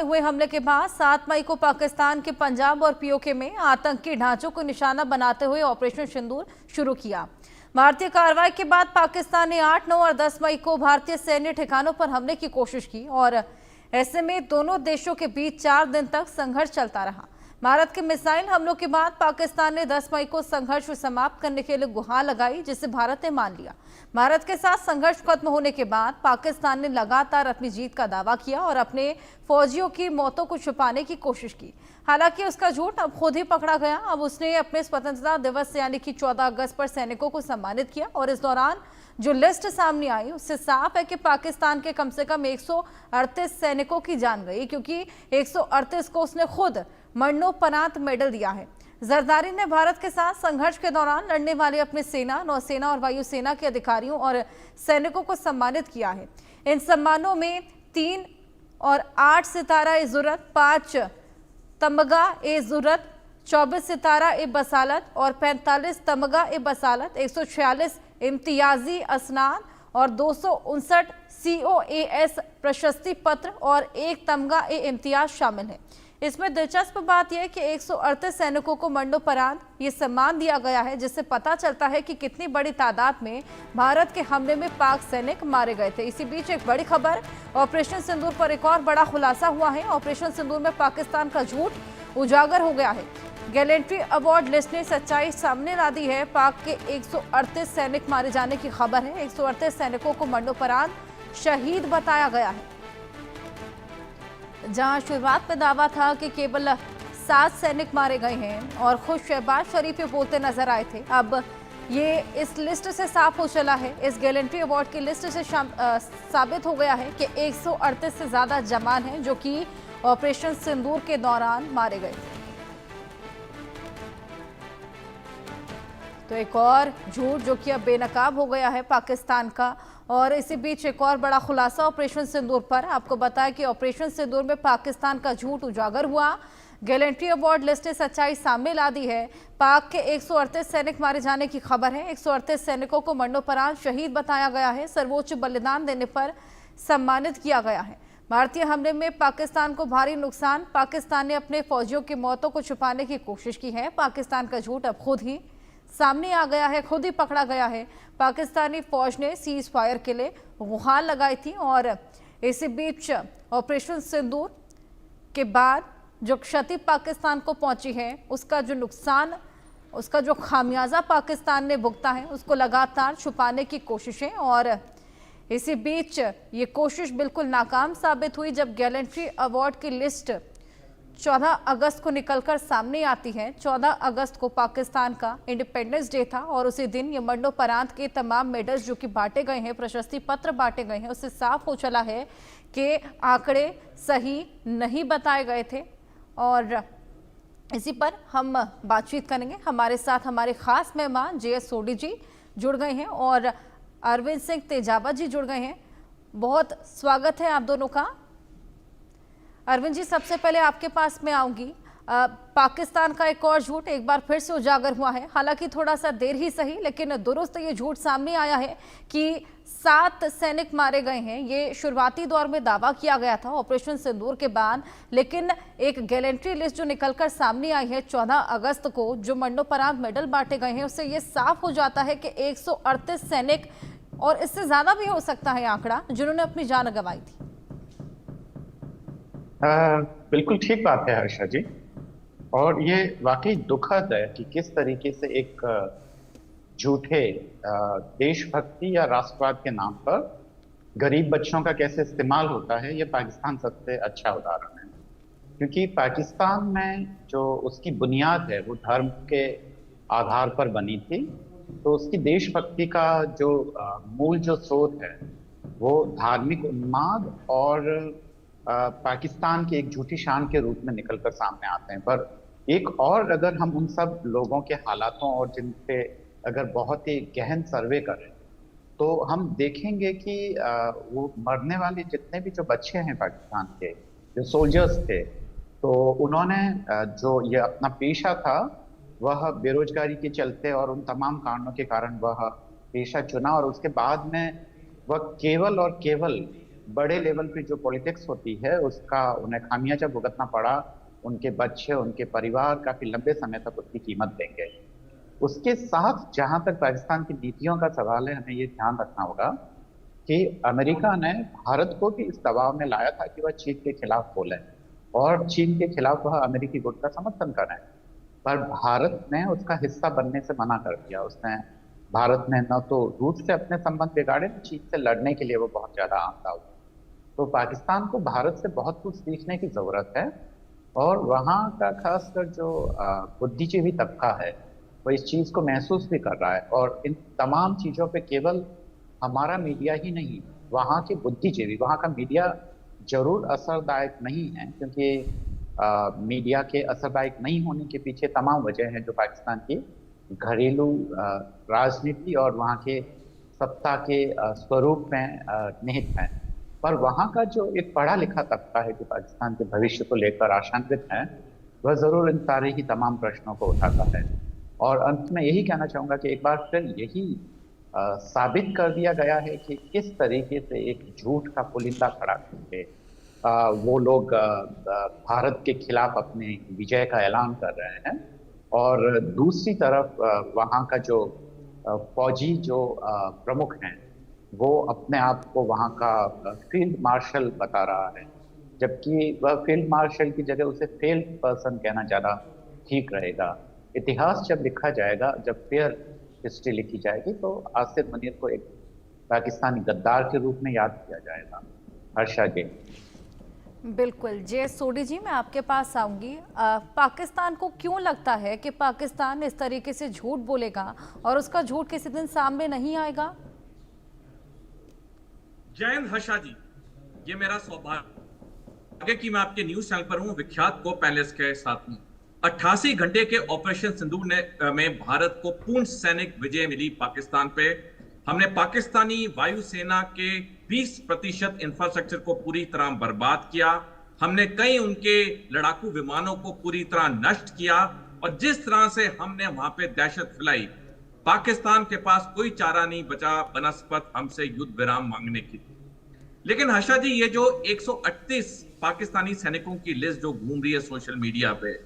हुए हमले के बाद 7 मई को पाकिस्तान के पंजाब और पीओके में आतंकी ढांचों को निशाना बनाते हुए ऑपरेशन सिंदूर शुरू किया। भारतीय कार्रवाई के बाद पाकिस्तान ने 8, 9 और 10 मई को भारतीय सैन्य ठिकानों पर हमले की कोशिश की और ऐसे में दोनों देशों के बीच 4 दिन तक संघर्ष चलता रहा। भारत के मिसाइल हमलों के बाद पाकिस्तान ने 10 मई को संघर्ष समाप्त करने के लिए गुहार लगाई, जिसे भारत ने मान लिया। भारत के साथ संघर्ष खत्म होने के बाद पाकिस्तान ने लगातार अपनी जीत का दावा किया और अपने फौजियों की मौतों को छुपाने की कोशिश की। हालांकि उसका झूठ अब खुद ही पकड़ा गया। अब उसने अपने स्वतंत्रता दिवस यानी कि 14 अगस्त पर सैनिकों को सम्मानित किया और इस दौरान जो लिस्ट सामने आई उससे साफ है कि पाकिस्तान के कम से कम 138 सैनिकों की जान गई, क्योंकि 138 को उसने खुद मरणोपरांत मेडल दिया है। जरदारी ने भारत के साथ संघर्ष के दौरान लड़ने वाले अपने सेना, नौसेना और वायुसेना के अधिकारियों और सैनिकों को सम्मानित किया है। इन सम्मानों में 3 और 8 सितारा-ए-ज़ुर्रत, 5 तमगा-ए-ज़ुर्रत, 24 सितारा-ए-बसालत और 45 तमगा-ए-बसालत, 146 इम्तियाजी असनाद और 259 COAS प्रशस्ति पत्र और 1 तमगा-ए-इम्तियाज शामिल है। इसमें दिलचस्प बात यह है कि 138 सैनिकों को मरणोपरांत ये सम्मान दिया गया है, जिससे पता चलता है कि कितनी बड़ी तादाद में भारत के हमले में पाक सैनिक मारे गए थे। इसी बीच एक बड़ी खबर, ऑपरेशन सिंदूर पर एक और बड़ा खुलासा हुआ है। ऑपरेशन सिंदूर में पाकिस्तान का झूठ उजागर हो गया है। गैलेंट्री अवार्ड लिस्ट ने सच्चाई सामने ला दी है। पाक के 138 सैनिक मारे जाने की खबर है। 138 सैनिकों को मरणोपरांत शहीद बताया गया है। जहां शुरुआत में दावा था कि केवल 7 सैनिक मारे गए हैं और खुद शहबाज शरीफ बोलते नजर आए थे, अब ये इस लिस्ट से साफ हो चला है। इस गैलेंट्री अवार्ड की लिस्ट से साबित हो गया है कि 138 से ज्यादा जवान हैं जो कि ऑपरेशन सिंदूर के दौरान मारे गए थे। तो एक और झूठ जो कि अब बेनकाब हो गया है पाकिस्तान का। और इसी बीच एक और बड़ा खुलासा ऑपरेशन सिंदूर पर। आपको बताया कि ऑपरेशन सिंदूर में पाकिस्तान का झूठ उजागर हुआ। गैलेंट्री अवार्ड लिस्ट ने सच्चाई सामने ला दी है। पाक के 138 सैनिक मारे जाने की खबर है। 138 सैनिकों को मरणोपरांत शहीद बताया गया है। सर्वोच्च बलिदान देने पर सम्मानित किया गया है। भारतीय हमले में पाकिस्तान को भारी नुकसान। पाकिस्तान ने अपने फौजियों की मौतों को छुपाने की कोशिश की है। पाकिस्तान का झूठ अब खुद ही सामने आ गया है, खुद ही पकड़ा गया है। पाकिस्तानी फौज ने सीज फायर के लिए गुहार लगाई थी और इसी बीच ऑपरेशन सिंदूर के बाद जो क्षति पाकिस्तान को पहुंची है, उसका जो नुकसान, उसका जो खामियाजा पाकिस्तान ने भुगता है, उसको लगातार छुपाने की कोशिशें। और इसी बीच ये कोशिश बिल्कुल नाकाम साबित हुई जब गैलेंट्री अवार्ड की लिस्ट 14 अगस्त को निकलकर सामने आती है। 14 अगस्त को पाकिस्तान का इंडिपेंडेंस डे था और उसी दिन ये मरणोपरांत के तमाम मेडल्स जो कि बांटे गए हैं, प्रशस्ति पत्र बांटे गए हैं, उससे साफ हो चला है कि आंकड़े सही नहीं बताए गए थे। और इसी पर हम बातचीत करेंगे। हमारे साथ हमारे खास मेहमान JS सोडी जी जुड़ गए हैं और अरविंद सिंह तेजावत जी जुड़ गए हैं। बहुत स्वागत है आप दोनों का। अरविंद जी, सबसे पहले आपके पास मैं आऊंगी। पाकिस्तान का एक और झूठ एक बार फिर से उजागर हुआ है। हालांकि थोड़ा सा देर ही सही, लेकिन दुरुस्त ये झूठ सामने आया है कि 7 सैनिक मारे गए हैं। ये शुरुआती दौर में दावा किया गया था ऑपरेशन सिंदूर के बाद, लेकिन एक गैलेंट्री लिस्ट जो निकलकर सामने आई है 14 अगस्त को, जो मरणोपरांत मेडल बांटे गए हैं, उससे ये साफ हो जाता है कि 138 सैनिक और इससे ज्यादा भी हो सकता है आंकड़ा, जिन्होंने अपनी जान गंवाई थी। बिल्कुल ठीक बात है हर्षा जी। और ये वाकई दुखद है कि किस तरीके से एक झूठे देशभक्ति या राष्ट्रवाद के नाम पर गरीब बच्चों का कैसे इस्तेमाल होता है, ये पाकिस्तान सबसे अच्छा उदाहरण है। क्योंकि पाकिस्तान में जो उसकी बुनियाद है वो धर्म के आधार पर बनी थी, तो उसकी देशभक्ति का जो मूल जो स्रोत है वो धार्मिक उन्माद और पाकिस्तान की एक झूठी शान के रूप में निकलकर सामने आते हैं। पर एक और अगर हम उन सब लोगों के हालातों और जिन पे अगर बहुत ही गहन सर्वे करें तो हम देखेंगे कि वो मरने वाले जितने भी जो बच्चे हैं पाकिस्तान के, जो सोल्जर्स थे, तो उन्होंने जो ये अपना पेशा था वह बेरोजगारी के चलते और उन तमाम कारणों के कारण वह पेशा चुना और उसके बाद में वह केवल और केवल बड़े लेवल पे जो पॉलिटिक्स होती है उसका उन्हें खामियाजा भुगतना पड़ा। उनके बच्चे, उनके परिवार काफी लंबे समय तक उसकी कीमत देंगे। उसके साथ जहां तक पाकिस्तान की नीतियों का सवाल है, हमें ये ध्यान रखना होगा कि अमेरिका ने भारत को भी इस दबाव में लाया था कि वह चीन के खिलाफ बोले, और चीन के खिलाफ वह अमेरिकी गुट का समर्थन करें। पर भारत ने उसका हिस्सा बनने से मना कर दिया। उसने भारत ने न तो रूस से अपने संबंध बिगाड़े, न चीन से लड़ने के लिए वो बहुत ज्यादा आंदा हुआ। तो पाकिस्तान को भारत से बहुत कुछ सीखने की जरूरत है। और वहाँ का खासकर जो बुद्धिजीवी तबका है, वो इस चीज को महसूस भी कर रहा है। और इन तमाम चीजों पे केवल हमारा मीडिया ही नहीं, वहाँ के बुद्धिजीवी, वहाँ का मीडिया जरूर असरदायक नहीं है, क्योंकि मीडिया के असरदायक नहीं होने के पीछे तमाम वजह हैं जो पाकिस्तान की घरेलू राजनीति और वहाँ के सत्ता के स्वरूप में निहित हैं। पर वहाँ का जो एक पढ़ा लिखा तबका है जो पाकिस्तान के भविष्य को लेकर आशान्वित है, वह जरूर इन सारे ही तमाम प्रश्नों को उठाता है। और अंत में यही कहना चाहूंगा कि एक बार फिर यही साबित कर दिया गया है कि किस तरीके से एक झूठ का पुलिंदा खड़ा करके वो लोग भारत के खिलाफ अपने विजय का ऐलान कर रहे हैं। और दूसरी तरफ वहाँ का जो फौजी जो प्रमुख हैं, वो अपने आप को वहाँ का फील्ड मार्शल बता रहा है, जबकि वह फील्ड मार्शल की जगह उसे फील्ड पर्सन कहना ज़्यादा ठीक रहेगा। इतिहास जब लिखा जाएगा, जब फेयर हिस्ट्री लिखी जाएगी, तो आसिफ मुनीर को एक पाकिस्तानी गद्दार के रूप में याद किया जाएगा। हर्षा जी। बिल्कुल। जे सोडी जी, मैं आपके पास आऊंगी। पाकिस्तान को क्यों लगता है कि पाकिस्तान इस तरीके से झूठ बोलेगा और उसका झूठ किसी दिन सामने नहीं आएगा? जय हिंद हर्षा जी, ये मेरा सौभाग्य कि मैं आपके न्यूज चैनल पर हूं, विख्यात को पैलेस के साथ हूं। 88 घंटे के ऑपरेशन सिंदूर में भारत को पूर्ण सैनिक विजय मिली पाकिस्तान पे। हमने पाकिस्तानी वायुसेना के 20% इंफ्रास्ट्रक्चर को पूरी तरह बर्बाद किया। हमने कई उनके लड़ाकू विमानों को पूरी तरह नष्ट किया। और जिस तरह से हमने वहां पे दहशत फैलाई, पाकिस्तान के पास कोई चारा नहीं बचा बनस्पत हमसे युद्ध विराम मांगने की। लेकिन हर्षा जी, ये जो 138 पाकिस्तानी सैनिकों की लिस्ट जो घूम रही है सोशल मीडिया पे,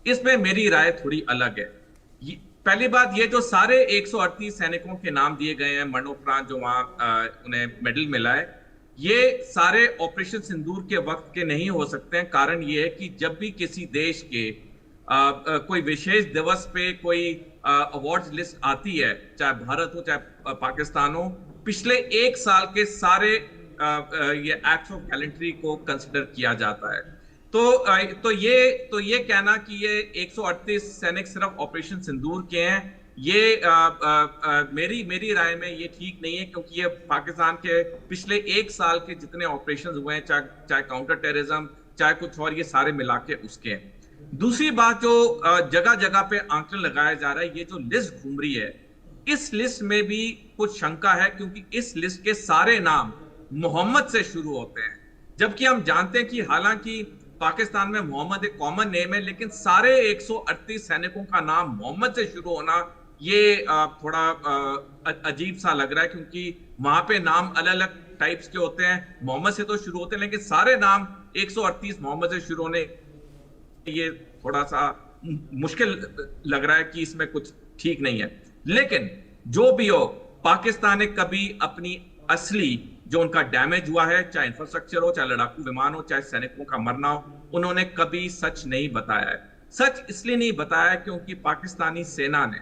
इसमें मेरी राय थोड़ी अलग है। पहली बात, ये जो सारे 138 सैनिकों के नाम दिए गए हैं मरणोपरांत, जो वहां उन्हें मेडल मिला है, ये सारे ऑपरेशन सिंदूर के वक्त के नहीं हो सकते हैं। कारण ये है कि जब भी किसी देश के कोई विशेष दिवस पे कोई अवार्ड लिस्ट आती है, चाहे भारत हो चाहे पाकिस्तान हो, पिछले एक साल के सारे ये एक्ट्स ऑफ गैलेंट्री को कंसिडर किया जाता है। तो ये कहना कि ये 138 सैनिक सिर्फ ऑपरेशन सिंदूर के हैं, ये मेरी राय में ये ठीक नहीं है, क्योंकि ये पाकिस्तान के पिछले एक साल के जितने ऑपरेशन हुए हैं, चाहे काउंटर टेररिज्म चाहे कुछ और, ये सारे मिला के उसके हैं। दूसरी बात, जो जगह जगह पे आंकलन लगाया जा रहा है, ये जो लिस्ट घूम रही है, इस लिस्ट में भी कुछ शंका है, क्योंकि इस लिस्ट के सारे नाम मोहम्मद से शुरू होते हैं। जबकि हम जानते हैं कि हालांकि पाकिस्तान में मोहम्मद एक कॉमन नेम है, लेकिन सारे 138 सैनिकों का नाम मोहम्मद से शुरू होना ये थोड़ा अजीब सा लग रहा है, क्योंकि वहां पे नाम अलग अलग टाइप्स के होते हैं। मोहम्मद से तो शुरू होते हैं, लेकिन सारे नाम 138 मोहम्मद से शुरू होने, ये थोड़ा सा मुश्किल लग रहा है कि इसमें कुछ ठीक नहीं है। लेकिन जो भी हो, पाकिस्तान ने कभी अपनी असली जो उनका डैमेज हुआ है, चाहे इंफ्रास्ट्रक्चर हो, चाहे लड़ाकू विमान हो, चाहे सैनिकों का मरना हो, उन्होंने कभी सच नहीं बताया है। सच इसलिए नहीं बताया क्योंकि पाकिस्तानी सेना ने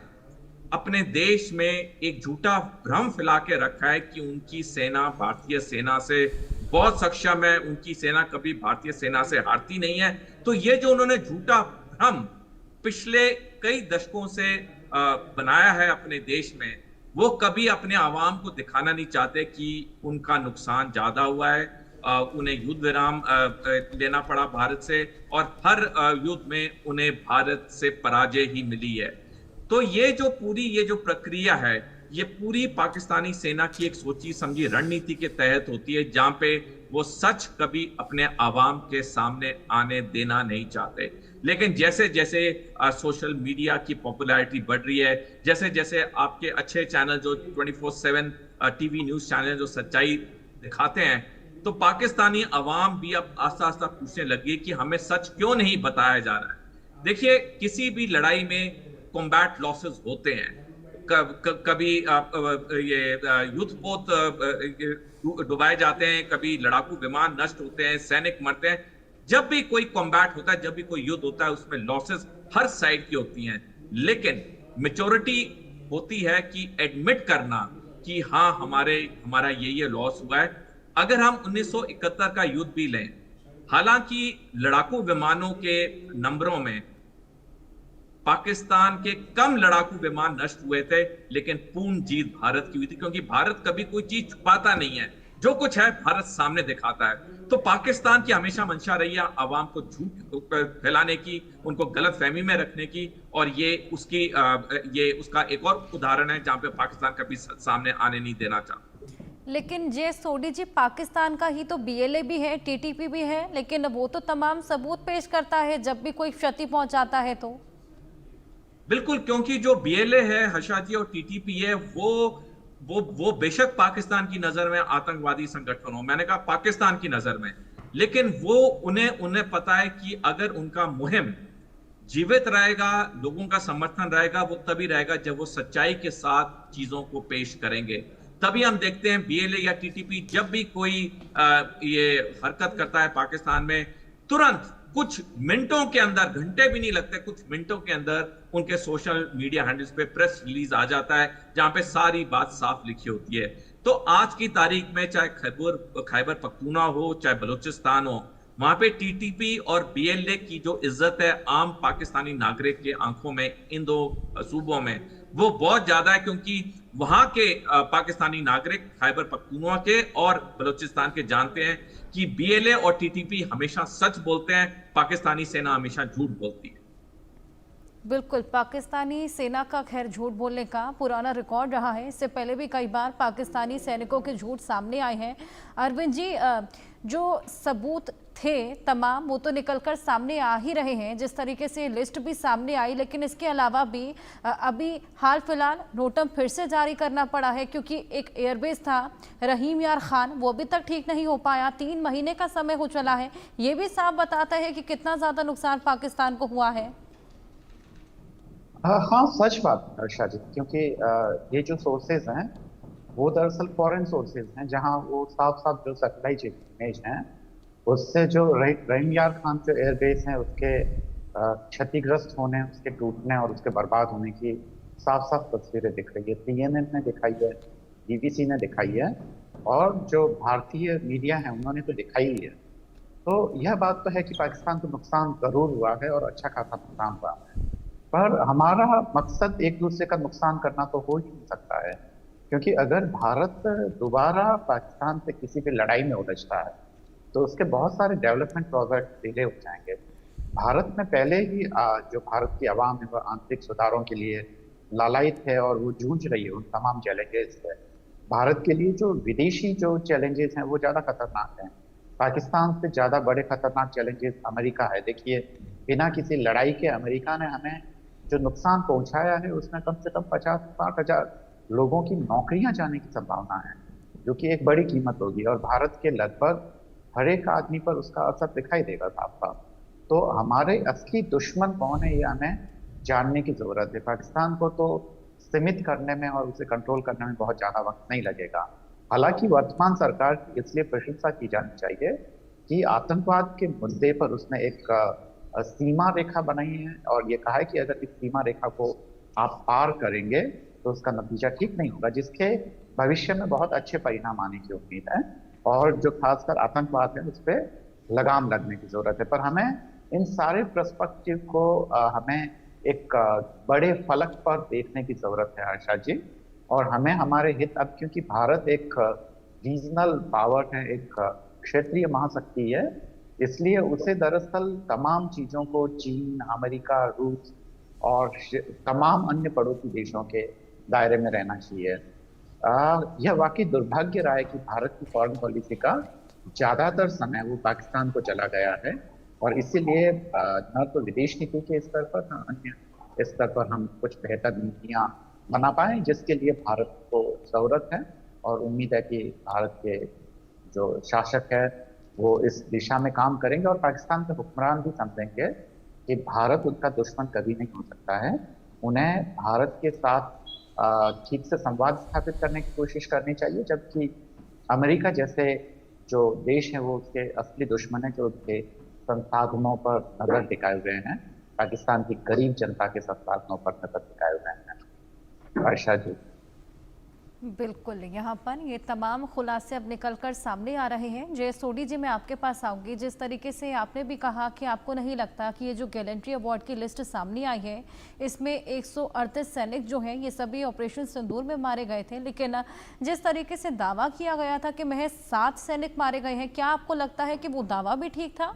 अपने देश में एक झूठा भ्रम फैला के रखा है कि उनकी सेना भारतीय सेना से बहुत सक्षम है, उनकी सेना कभी भारतीय सेना से हारती नहीं है। तो ये जो उन्होंने झूठा भ्रम पिछले कई दशकों से बनाया है अपने देश में, वो कभी अपने आवाम को दिखाना नहीं चाहते कि उनका नुकसान ज्यादा हुआ है, उन्हें युद्ध विराम लेना पड़ा भारत से, और हर युद्ध में उन्हें भारत से पराजय ही मिली है। तो ये जो प्रक्रिया है, ये पूरी पाकिस्तानी सेना की एक सोची समझी रणनीति के तहत होती है, जहां पे वो सच कभी अपने आवाम के सामने आने देना नहीं चाहते। लेकिन जैसे जैसे सोशल मीडिया की पॉपुलैरिटी बढ़ रही है, जैसे जैसे आपके अच्छे चैनल जो 24/7 टीवी न्यूज चैनल जो सच्चाई दिखाते हैं, तो पाकिस्तानी अवाम भी अब आस्ता आस्ता पूछने लगी कि हमें सच क्यों नहीं बताया जा रहा है। देखिए, किसी भी लड़ाई में कॉम्बैट लॉसेस होते हैं। कभी ये युद्धपोत डुबाए जाते हैं, कभी लड़ाकू विमान नष्ट होते हैं, सैनिक मरते हैं। जब भी कोई कॉम्बैट होता है, जब भी कोई युद्ध होता है, उसमें लॉसेस हर साइड की होती हैं। लेकिन मेच्योरिटी होती है कि एडमिट करना कि हाँ, हमारा ये लॉस हुआ है। अगर हम 1971 का युद्ध भी लें, हालांकि लड़ाकू विमानों के नंबरों में पाकिस्तान के कम लड़ाकू विमान नष्ट हुए थे, लेकिन पूर्ण जीत भारत की हुई थी, क्योंकि भारत कभी कोई चीज छुपाता नहीं है। जो कुछ है भारत सामने दिखाता है। तो पाकिस्तान की हमेशा मंशा रही है आवाम को झूठ फैलाने की, उनको गलत फहमी में रखने की, और ये उसका एक और उदाहरण है जहां पे पाकिस्तान कभी सामने आने नहीं देना चाहता। लेकिन जे सोडी जी, पाकिस्तान का ही तो बीएलए भी है, टीटीपी भी है, लेकिन वो तो तमाम सबूत पेश करता है जब भी कोई क्षति पहुंचाता है तो। बिल्कुल, क्योंकि जो बीएलए है हर्षा जी और टीटीपी है, वो बेशक पाकिस्तान की नजर में आतंकवादी संगठन हो, मैंने कहा पाकिस्तान की नजर में, लेकिन वो उन्हें पता है कि अगर उनका मुहिम जीवित रहेगा, लोगों का समर्थन रहेगा, वो तभी रहेगा जब वो सच्चाई के साथ चीजों को पेश करेंगे। तभी हम देखते हैं बीएलए या टीटीपी जब भी कोई ये हरकत करता है पाकिस्तान में, तुरंत कुछ मिनटों के अंदर, घंटे भी नहीं लगते, कुछ मिनटों के अंदर उनके सोशल मीडिया हैंडल्स पे प्रेस रिलीज आ जाता है जहां पे सारी बात साफ लिखी होती है। तो आज की तारीख में चाहे खैबर पख्तूनख्वा हो, चाहे बलूचिस्तान हो, वहां पे टीटीपी और बीएलए की जो इज्जत है आम पाकिस्तानी नागरिक के आंखों में, इन दो सूबों में, वो बहुत ज्यादा है, क्योंकि वहां के पाकिस्तानी नागरिक खैबर पख्तूनख्वा के और बलूचिस्तान के जानते हैं कि बीएलए और टीटीपी हमेशा सच बोलते हैं, पाकिस्तानी सेना हमेशा झूठ बोलती है। बिल्कुल, पाकिस्तानी सेना का खैर झूठ बोलने का पुराना रिकॉर्ड रहा है। इससे पहले भी कई बार पाकिस्तानी सैनिकों के झूठ सामने आए हैं। अरविंद जी, जो सबूत थे तमाम, वो तो निकलकर सामने आ ही रहे हैं, जिस तरीके से लिस्ट भी सामने आई, लेकिन इसके अलावा भी अभी हाल फिलहाल नोटम फिर से जारी करना पड़ा है, क्योंकि एक एयरबेस था रहीम यार खान, वो अभी तक ठीक नहीं हो पाया। 3 महीने का समय हो चला है। ये भी साफ बताता है कि कितना ज़्यादा नुकसान पाकिस्तान को हुआ है। हाँ, सच बात है हर्षा जी, क्योंकि ये जो सोर्सेज हैं वो दरअसल फॉरेन सोर्सेज हैं, जहां वो साफ साफ जो सैटेलाइट इमेज हैं उससे जो रहीम यार खान जो एयरबेस है उसके क्षतिग्रस्त होने, उसके टूटने और उसके बर्बाद होने की साफ साफ तस्वीरें दिख रही है। CNN ने दिखाई है, BBC ने दिखाई है, और जो भारतीय मीडिया है उन्होंने तो दिखाई ही है। तो यह बात तो है कि पाकिस्तान को नुकसान जरूर हुआ है और अच्छा खासा नुकसान हुआ है, पर हमारा मकसद एक दूसरे का नुकसान करना तो हो ही नहीं सकता है, क्योंकि अगर भारत दोबारा पाकिस्तान से किसी भी लड़ाई में उलझता है तो उसके बहुत सारे डेवलपमेंट प्रोजेक्ट डिले हो जाएंगे। भारत में पहले ही जो भारत की आवाम है वह आंतरिक सुधारों के लिए लालायित है और वो जूझ रही है उन तमाम चैलेंजेस से। भारत के लिए जो विदेशी जो चैलेंजेस हैं वो ज़्यादा खतरनाक हैं। पाकिस्तान से ज़्यादा बड़े खतरनाक चैलेंजेस अमेरिका है। देखिए, बिना किसी लड़ाई के अमेरिका ने हमें जो नुकसान पहुंचाया है उसमें कम से कम 50-60 हजार लोगों की नौकरियां जाने की संभावना है, जो कि एक बड़ी कीमत होगी, और भारत के लगभग हर एक आदमी पर उसका असर दिखाई देगा साफ साफ। तो हमारे असली दुश्मन कौन है ये हमें जानने की जरूरत है। पाकिस्तान को तो सीमित करने में और उसे कंट्रोल करने में बहुत ज्यादा वक्त नहीं लगेगा। हालांकि वर्तमान सरकार की इसलिए प्रशंसा की जानी चाहिए कि आतंकवाद के मुद्दे पर उसने एक सीमा रेखा बनाई है और ये कहा है कि अगर इस सीमा रेखा को आप पार करेंगे तो उसका नतीजा ठीक नहीं होगा, जिसके भविष्य में बहुत अच्छे परिणाम आने की उम्मीद है, और जो खासकर आतंकवाद है उस पर लगाम लगने की जरूरत है। पर हमें इन सारे पर्सपेक्टिव को हमें एक बड़े फलक पर देखने की जरूरत है हर्षा जी, और हमें हमारे हित, अब क्योंकि भारत एक रीजनल पावर है, एक क्षेत्रीय महाशक्ति है, इसलिए उसे दरअसल तमाम चीजों को चीन, अमेरिका, रूस और तमाम अन्य पड़ोसी देशों के दायरे में रहना चाहिए। यह वाकई दुर्भाग्य रहा है कि भारत की फॉरेन पॉलिसी का ज्यादातर समय वो पाकिस्तान को चला गया है, और इसीलिए न तो विदेश नीति के स्तर पर न अन्य स्तर पर हम कुछ बेहतर नीतियां बना पाए, जिसके लिए भारत को जरूरत है। और उम्मीद है कि भारत के जो शासक है वो इस दिशा में काम करेंगे और पाकिस्तान के हुक्मरान भी समझेंगे कि भारत उनका दुश्मन कभी नहीं हो सकता है। उन्हें भारत के साथ ठीक से संवाद स्थापित करने की कोशिश करनी चाहिए, जबकि अमेरिका जैसे जो देश है वो उसके असली दुश्मन है, जो उसके संसाधनों पर नजर टिकाए हुए हैं, पाकिस्तान की गरीब जनता के संसाधनों पर नजर टिकाए हुए हैं। आयशा जी, बिल्कुल, यहाँ पर ये तमाम खुलासे अब निकलकर सामने आ रहे हैं। जय सोडी जी, मैं आपके पास आऊँगी। जिस तरीके से आपने भी कहा कि आपको नहीं लगता कि ये जो गैलेंट्री अवार्ड की लिस्ट सामने आई है, इसमें 138 सैनिक जो हैं ये सभी ऑपरेशन सिंदूर में मारे गए थे, लेकिन जिस तरीके से दावा किया गया था कि महज 7 सैनिक मारे गए हैं, क्या आपको लगता है कि वो दावा भी ठीक था?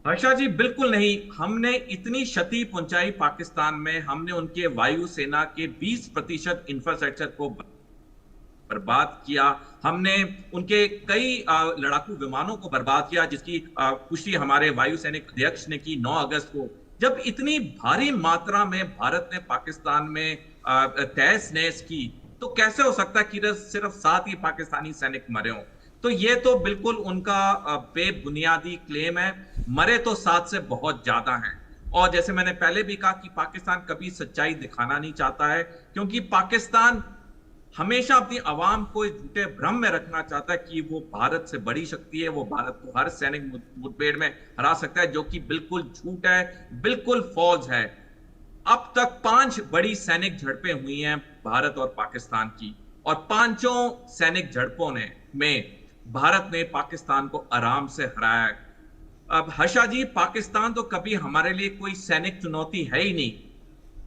हर्षा जी, बिल्कुल नहीं। हमने इतनी क्षति पहुंचाई पाकिस्तान में, हमने उनके वायुसेना के 20% इंफ्रास्ट्रक्चर को बर्बाद किया, हमने उनके कई लड़ाकू विमानों को बर्बाद किया, जिसकी पुष्टि हमारे वायुसैनिक अध्यक्ष ने की 9 अगस्त को। जब इतनी भारी मात्रा में भारत ने पाकिस्तान में तहस नहस की, तो कैसे हो सकता है कि सिर्फ 7 ही पाकिस्तानी सैनिक मरे हों? तो ये तो बिल्कुल उनका बेबुनियादी क्लेम है। मरे तो 7 से बहुत ज्यादा हैं। और जैसे मैंने पहले भी कहा कि पाकिस्तान कभी सच्चाई दिखाना नहीं चाहता है, क्योंकि पाकिस्तान हमेशा अपनी आवाम को इस झूठे भ्रम में रखना चाहता है कि वो भारत से बड़ी शक्ति है, वो भारत को हर सैनिक मुठभेड़ में हरा सकता है, जो कि बिल्कुल झूठ है, बिल्कुल फॉल्स है। अब तक 5 बड़ी सैनिक झड़पें हुई हैं भारत और पाकिस्तान की, और 5 सैनिक झड़पों में भारत ने पाकिस्तान को आराम से हराया है। अब हर्षा जी, पाकिस्तान तो कभी हमारे लिए कोई सैनिक चुनौती है ही नहीं,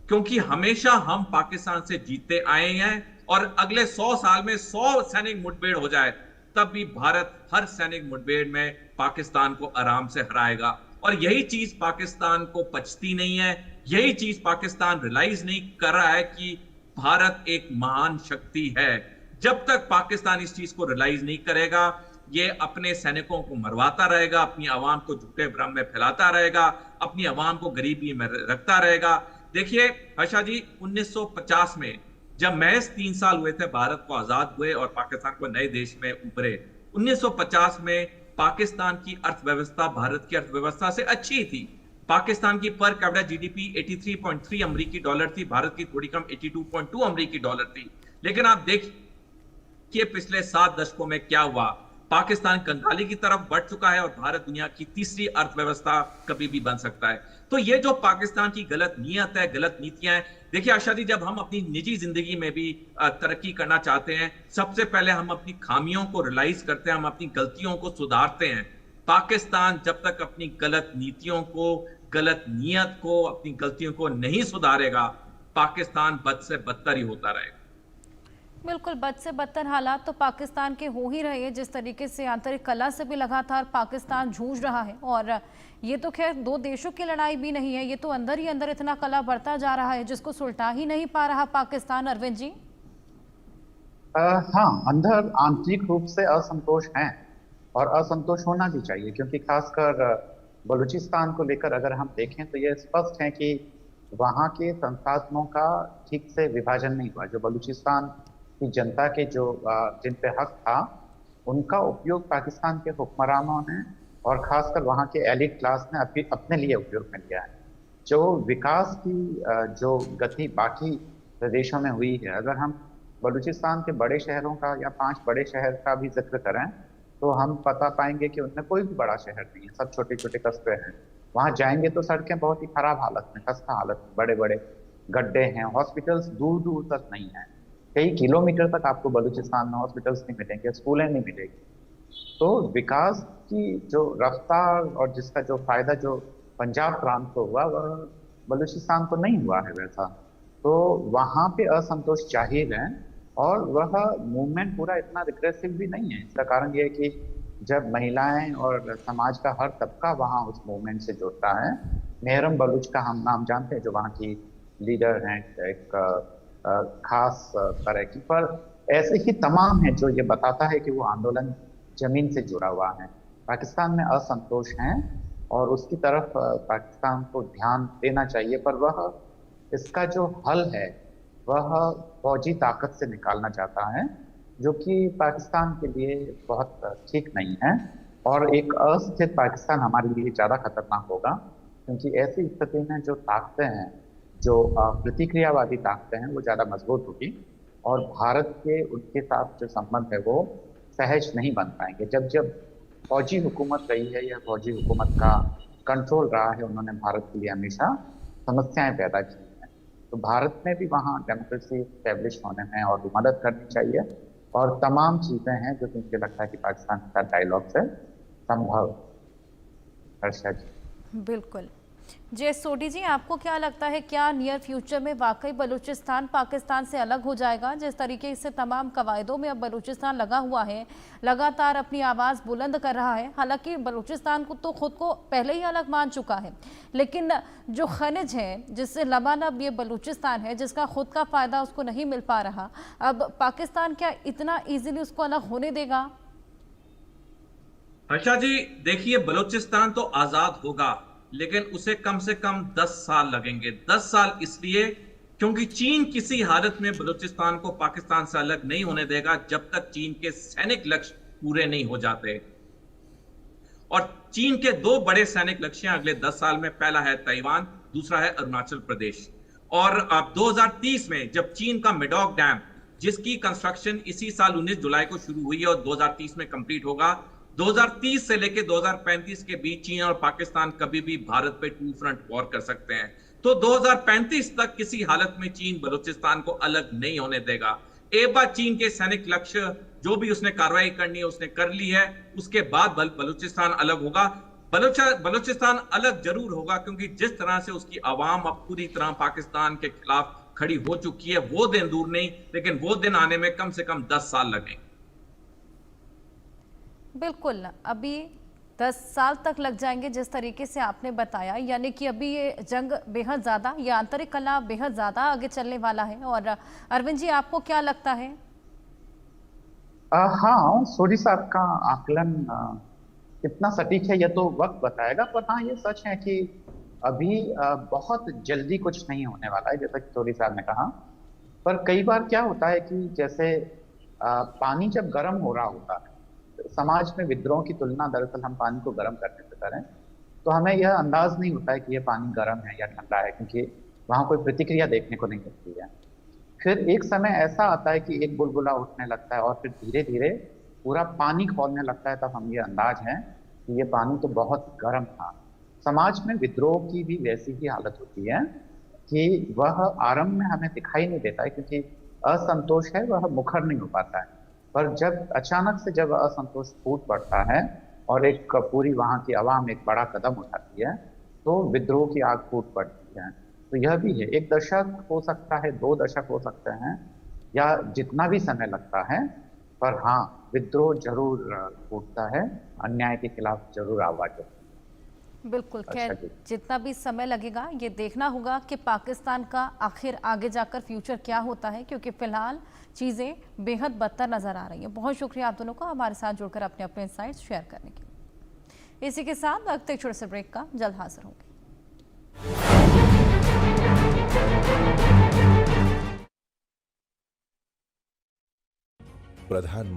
क्योंकि हमेशा हम पाकिस्तान से जीतते आए हैं, और अगले 100 साल में 100 सैनिक मुठभेड़ हो जाए तब भी भारत हर सैनिक मुठभेड़ में पाकिस्तान को आराम से हराएगा। और यही चीज पाकिस्तान को पचती नहीं है, यही चीज पाकिस्तान रियलाइज नहीं कर रहा है कि भारत एक महान शक्ति है। जब तक पाकिस्तान इस चीज को रियलाइज नहीं करेगा, ये अपने सैनिकों को मरवाता रहेगा, अपनी आवाम को झूठे भ्रम में फैलाता रहेगा, अपनी आवाम को गरीबी में रखता रहेगा। देखिए हर्षा जी, 1950 में जब महज 3 साल हुए थे भारत को आजाद हुए और पाकिस्तान को नए देश में उभरे, 1950 में पाकिस्तान की अर्थव्यवस्था भारत की अर्थव्यवस्था से अच्छी थी। पाकिस्तान की पर कैपिटा जीडीपी 83.3 अमेरिकी डॉलर थी, भारत की थोड़ी कम 82.2 अमेरिकी डॉलर थी। लेकिन आप देखिए पिछले 7 दशकों में क्या हुआ। पाकिस्तान कंगाली की तरफ बढ़ चुका है और भारत दुनिया की तीसरी अर्थव्यवस्था कभी भी बन सकता है। तो ये जो पाकिस्तान की गलत नीयत है, गलत नीतियां हैं। देखिए आशा जी, जब हम अपनी निजी जिंदगी में भी तरक्की करना चाहते हैं, सबसे पहले हम अपनी खामियों को रियलाइज करते हैं, हम अपनी गलतियों को सुधारते हैं। पाकिस्तान जब तक अपनी गलत नीतियों को, गलत नीयत को, अपनी गलतियों को नहीं सुधारेगा, पाकिस्तान बद से बदतर ही होता रहेगा। बिल्कुल, बद से बदतर हालात तो पाकिस्तान के हो ही रहे हैं। जिस तरीके से आंतरिक कलह से भी लगातार पाकिस्तान जूझ रहा है, और ये तो खैर 2 देशों की लड़ाई भी नहीं है, ये तो अंदर ही अंदर इतना कलह बढ़ता जा रहा है जिसको सुलटा ही नहीं पा रहा पाकिस्तान। अरविंद जी, हाँ, अंदर आंतरिक रूप से असंतोष है और असंतोष होना भी चाहिए, क्योंकि खासकर बलूचिस्तान को लेकर अगर हम देखें तो ये स्पष्ट है कि वहाँ के संसाधनों का ठीक से विभाजन नहीं हुआ। जो बलूचिस्तान की जनता के जो जिन पे हक था, उनका उपयोग पाकिस्तान के हुक्मरानों ने और खासकर वहाँ के एलिट क्लास ने अपने लिए उपयोग में लिया है। जो विकास की जो गति बाकी प्रदेशों में हुई है, अगर हम बलूचिस्तान के बड़े शहरों का या 5 बड़े शहर का भी जिक्र करें तो हम पता पाएंगे कि उनमें कोई भी बड़ा शहर नहीं है, सब छोटे छोटे कस्बे हैं। वहाँ जाएंगे तो सड़कें बहुत ही खराब हालत में, खस्ता हालत में, बड़े बड़े गड्ढे हैं, हॉस्पिटल्स दूर दूर तक नहीं है, कई किलोमीटर तक आपको बलूचिस्तान में हॉस्पिटल्स नहीं मिलेंगे, स्कूलें नहीं मिलेगी। तो विकास की जो रफ्तार और जिसका जो फायदा जो पंजाब प्रांत को हुआ, वह बलूचिस्तान को नहीं हुआ है वैसा। तो वहाँ पे असंतोष जाहिर है, और वह मूवमेंट पूरा इतना रिग्रेसिव भी नहीं है। इसका कारण यह है कि जब महिलाएं और समाज का हर तबका वहाँ उस मूवमेंट से जुड़ता है। मेहरम बलूच का हम नाम जानते हैं, जो वहाँ की लीडर हैं, एक खास तरह की, पर ऐसे ही तमाम है जो ये बताता है कि वो आंदोलन जमीन से जुड़ा हुआ है। पाकिस्तान में असंतोष है और उसकी तरफ पाकिस्तान को ध्यान देना चाहिए, पर वह इसका जो हल है वह फौजी ताकत से निकालना चाहता है। जो कि पाकिस्तान के लिए बहुत ठीक नहीं है। और एक अस्थिर पाकिस्तान हमारे लिए ज़्यादा खतरनाक होगा, क्योंकि ऐसी स्थिति में जो ताकतें हैं, जो प्रतिक्रियावादी ताकतें हैं, वो ज़्यादा मजबूत होगी और भारत के उनके साथ जो संबंध है वो सहज नहीं बन पाएंगे। जब जब फौजी हुकूमत रही है या फौजी हुकूमत का कंट्रोल रहा है, उन्होंने भारत के लिए हमेशा समस्याएं पैदा की हैं। तो भारत में भी वहाँ डेमोक्रेसी स्टैब्लिश होने में और भी मदद करनी चाहिए। और तमाम चीजें हैं जो मुझे लगता है कि पाकिस्तान के साथ डायलॉग से संभव। हर्षा जी। बिल्कुल। जे सोडी जी, आपको क्या लगता है, क्या नियर फ्यूचर में वाकई बलूचिस्तान पाकिस्तान से अलग हो जाएगा? जिस तरीके से तमाम कवायदों में अब बलूचिस्तान लगा हुआ है, लगातार अपनी आवाज़ बुलंद कर रहा है। हालांकि बलूचिस्तान को तो खुद को पहले ही अलग मान चुका है, लेकिन जो खनिज है जिससे लबालब ये बलूचिस्तान है, जिसका खुद का फ़ायदा उसको नहीं मिल पा रहा, अब पाकिस्तान क्या इतना ईजिली उसको अलग होने देगा? हर्षा जी, देखिए, बलूचिस्तान तो आजाद होगा, लेकिन उसे कम से कम 10 साल लगेंगे। 10 साल इसलिए क्योंकि चीन किसी हालत में बलूचिस्तान को पाकिस्तान से अलग नहीं होने देगा जब तक चीन के सैनिक लक्ष्य पूरे नहीं हो जाते। और चीन के 2 बड़े सैनिक लक्ष्य हैं अगले 10 साल में। पहला है ताइवान, दूसरा है अरुणाचल प्रदेश। और अब 2030 में जब चीन का मेडॉक डैम, जिसकी कंस्ट्रक्शन इसी साल 19 जुलाई को शुरू हुई है और 2030 में कंप्लीट होगा, 2030 से लेकर 2035 के बीच चीन और पाकिस्तान कभी भी भारत पे टू फ्रंट वॉर कर सकते हैं। तो 2035 तक किसी हालत में चीन बलूचिस्तान को अलग नहीं होने देगा। एक बार चीन के सैनिक लक्ष्य जो भी उसने कार्रवाई करनी है उसने कर ली है, उसके बाद बलूचिस्तान अलग होगा। बलूचिस्तान अलग जरूर होगा, क्योंकि जिस तरह से उसकी आवाम अब पूरी तरह पाकिस्तान के खिलाफ खड़ी हो चुकी है, वो दिन दूर नहीं, लेकिन वो दिन आने में कम से कम 10 साल लगेंगे। बिल्कुल, अभी 10 साल तक लग जाएंगे जिस तरीके से आपने बताया, यानी कि अभी ये जंग बेहद ज़्यादा, ये आंतरिक कलह बेहद ज़्यादा आगे चलने वाला है। और अरविंद जी, आपको क्या लगता है? हाँ, सोडी साहब का आकलन कितना सटीक है यह तो वक्त बताएगा, पर हाँ, ये सच है कि अभी बहुत जल्दी कुछ नहीं होने वाला है, जैसा कि सोडी साहब ने कहा। पर कई बार क्या होता है कि जैसे पानी जब गर्म हो रहा होता है, समाज में विद्रोह की तुलना दरअसल हम पानी को गर्म करने से करें, तो हमें यह अंदाज नहीं होता है कि यह पानी गर्म है या ठंडा है, क्योंकि वहां कोई प्रतिक्रिया देखने को नहीं मिलती है। फिर एक समय ऐसा आता है कि एक बुलबुला उठने लगता है और फिर धीरे धीरे पूरा पानी खौलने लगता है, तब हम ये अंदाज है कि ये पानी तो बहुत गर्म था। समाज में विद्रोह की भी वैसी ही हालत होती है कि वह आरंभ में हमें दिखाई नहीं देता है, क्योंकि असंतोष है वह मुखर नहीं हो पाता है। पर जब अचानक से जब असंतोष फूट पड़ता है और एक पूरी वहां की आवाम एक बड़ा कदम उठाती है, तो विद्रोह की आग फूट पड़ती है। तो यह भी है, 1 दशक हो सकता है, 2 दशक हो सकते हैं, या जितना भी समय लगता है, पर हाँ, विद्रोह जरूर फूटता है, अन्याय के खिलाफ जरूर आवाज होती है। बिल्कुल, खैर जितना भी समय लगेगा ये देखना होगा कि पाकिस्तान का आखिर आगे जाकर फ्यूचर क्या होता है, क्योंकि फिलहाल चीज़ें बेहद बदतर नज़र आ रही हैं। बहुत शुक्रिया आप दोनों का हमारे साथ जुड़कर अपने अपने इंसाइट्स शेयर करने के लिए। इसी के साथ वक्त एक छोटे से ब्रेक का, जल्द हाजिर होंगे। प्रधानमंत्री